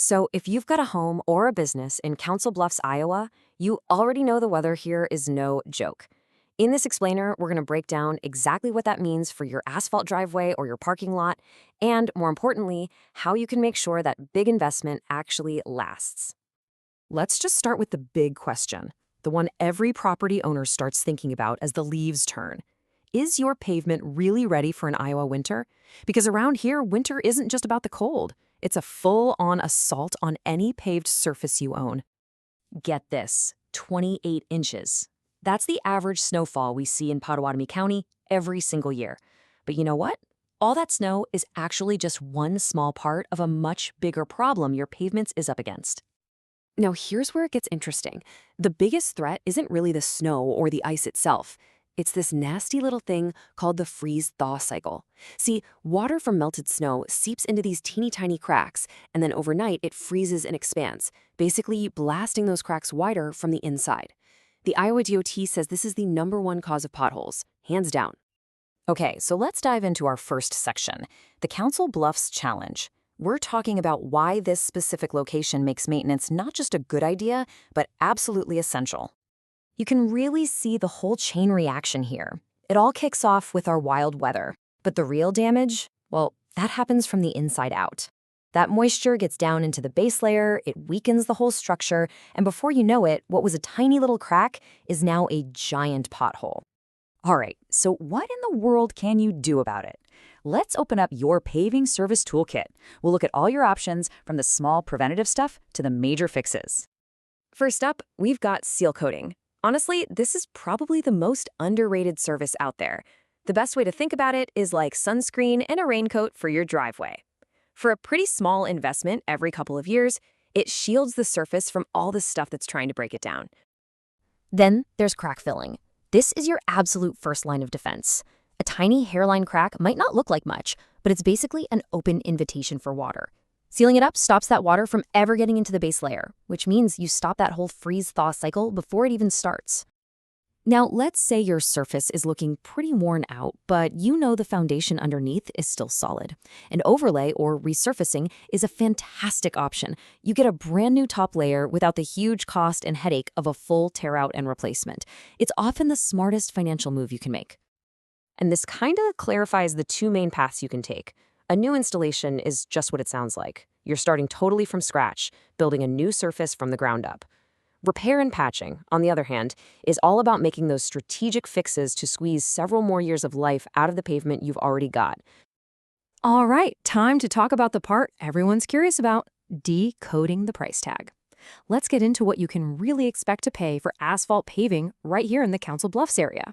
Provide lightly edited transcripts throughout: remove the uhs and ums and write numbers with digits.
So, if you've got a home or a business in Council Bluffs, Iowa, you already know the weather here is no joke. In this explainer, we're going to break down exactly what that means for your asphalt driveway or your parking lot, and more importantly, how you can make sure that big investment actually lasts. Let's just start with the big question, the one every property owner starts thinking about as the leaves turn. Is your pavement really ready for an Iowa winter? Because around here, winter isn't just about the cold. It's a full-on assault on any paved surface you own. Get this, 28 inches. That's the average snowfall we see in Potawatomi County every single year. But you know what? All that snow is actually just one small part of a much bigger problem your pavements is up against. Now, here's where it gets interesting. The biggest threat isn't really the snow or the ice itself. It's this nasty little thing called the freeze-thaw cycle. See, water from melted snow seeps into these teeny tiny cracks, and then overnight it freezes and expands, basically blasting those cracks wider from the inside. The Iowa DOT says this is the #1 cause of potholes, hands down. Okay, so let's dive into our first section, the Council Bluffs Challenge. We're talking about why this specific location makes maintenance not just a good idea, but absolutely essential. You can really see the whole chain reaction here. It all kicks off with our wild weather. But the real damage, well, that happens from the inside out. That moisture gets down into the base layer, it weakens the whole structure, and before you know it, what was a tiny little crack is now a giant pothole. All right, so what in the world can you do about it? Let's open up your paving service toolkit. We'll look at all your options, from the small preventative stuff to the major fixes. First up, we've got seal coating. Honestly, this is probably the most underrated service out there. The best way to think about it is like sunscreen and a raincoat for your driveway. For a pretty small investment every couple of years, it shields the surface from all the stuff that's trying to break it down. Then there's crack filling. This is your absolute first line of defense. A tiny hairline crack might not look like much, but it's basically an open invitation for water. Sealing it up stops that water from ever getting into the base layer, which means you stop that whole freeze-thaw cycle before it even starts. Now, let's say your surface is looking pretty worn out, but you know the foundation underneath is still solid. An overlay or resurfacing is a fantastic option. You get a brand new top layer without the huge cost and headache of a full tear-out and replacement. It's often the smartest financial move you can make. And this kind of clarifies the two main paths you can take. A new installation is just what it sounds like. You're starting totally from scratch, building a new surface from the ground up. Repair and patching, on the other hand, is all about making those strategic fixes to squeeze several more years of life out of the pavement you've already got. All right, time to talk about the part everyone's curious about, decoding the price tag. Let's get into what you can really expect to pay for asphalt paving right here in the Council Bluffs area.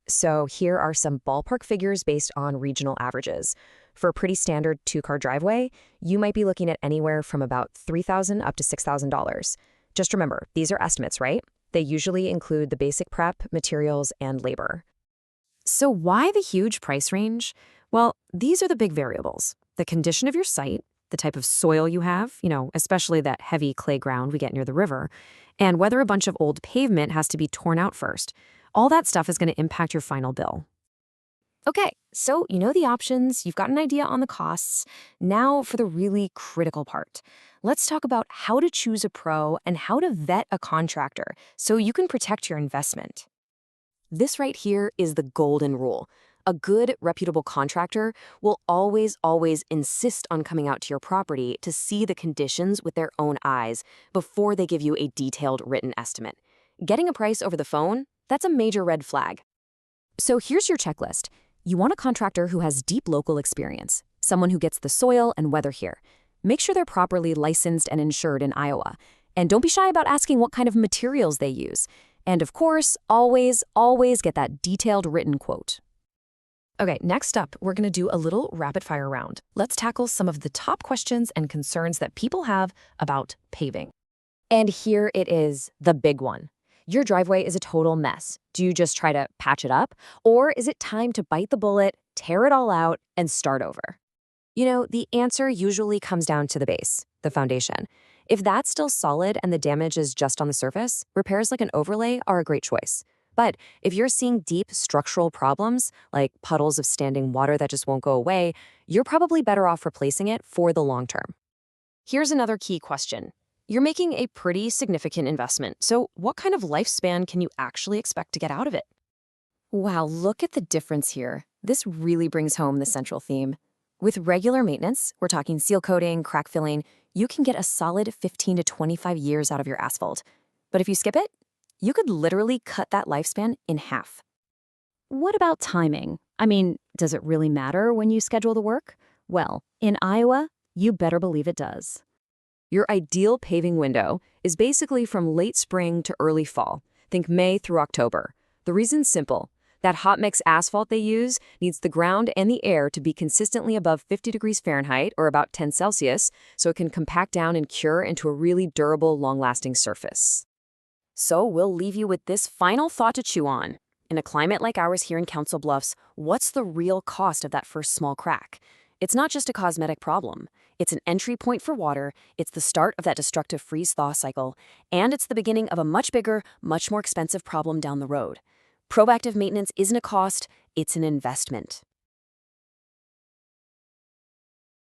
So here are some ballpark figures based on regional averages. For a pretty standard two-car driveway, you might be looking at anywhere from about $3,000 up to $6,000. Just remember, these are estimates, right? They usually include the basic prep, materials, and labor. So why the huge price range? Well, these are the big variables. The condition of your site, the type of soil you have, especially that heavy clay ground we get near the river, and whether a bunch of old pavement has to be torn out first. All that stuff is going to impact your final bill. Okay, so you know the options, you've got an idea on the costs. Now for the really critical part. Let's talk about how to choose a pro and how to vet a contractor so you can protect your investment. This right here is the golden rule. A good, reputable contractor will always insist on coming out to your property to see the conditions with their own eyes before they give you a detailed written estimate. Getting a price over the phone, that's a major red flag. So here's your checklist. You want a contractor who has deep local experience, someone who gets the soil and weather here. Make sure they're properly licensed and insured in Iowa. And don't be shy about asking what kind of materials they use. And of course, always get that detailed written quote. Okay, next up, we're going to do a little rapid fire round. Let's tackle some of the top questions and concerns that people have about paving. And here it is, the big one. Your driveway is a total mess. Do you just try to patch it up? Or is it time to bite the bullet, tear it all out, and start over? The answer usually comes down to the base, the foundation. If that's still solid and the damage is just on the surface, repairs like an overlay are a great choice. But if you're seeing deep structural problems, like puddles of standing water that just won't go away, you're probably better off replacing it for the long term. Here's another key question. You're making a pretty significant investment, so what kind of lifespan can you actually expect to get out of it? Wow, look at the difference here. This really brings home the central theme. With regular maintenance, we're talking seal coating, crack filling, you can get a solid 15 to 25 years out of your asphalt. But if you skip it, you could literally cut that lifespan in half. What about timing? I mean, does it really matter when you schedule the work? Well, in Iowa, you better believe it does. Your ideal paving window is basically from late spring to early fall. Think May through October. The reason's simple. That hot mix asphalt they use needs the ground and the air to be consistently above 50 degrees Fahrenheit or about 10 Celsius so it can compact down and cure into a really durable, long-lasting surface. So we'll leave you with this final thought to chew on. In a climate like ours here in Council Bluffs, what's the real cost of that first small crack? It's not just a cosmetic problem. It's an entry point for water, it's the start of that destructive freeze-thaw cycle, and it's the beginning of a much bigger, much more expensive problem down the road. Proactive maintenance isn't a cost, it's an investment.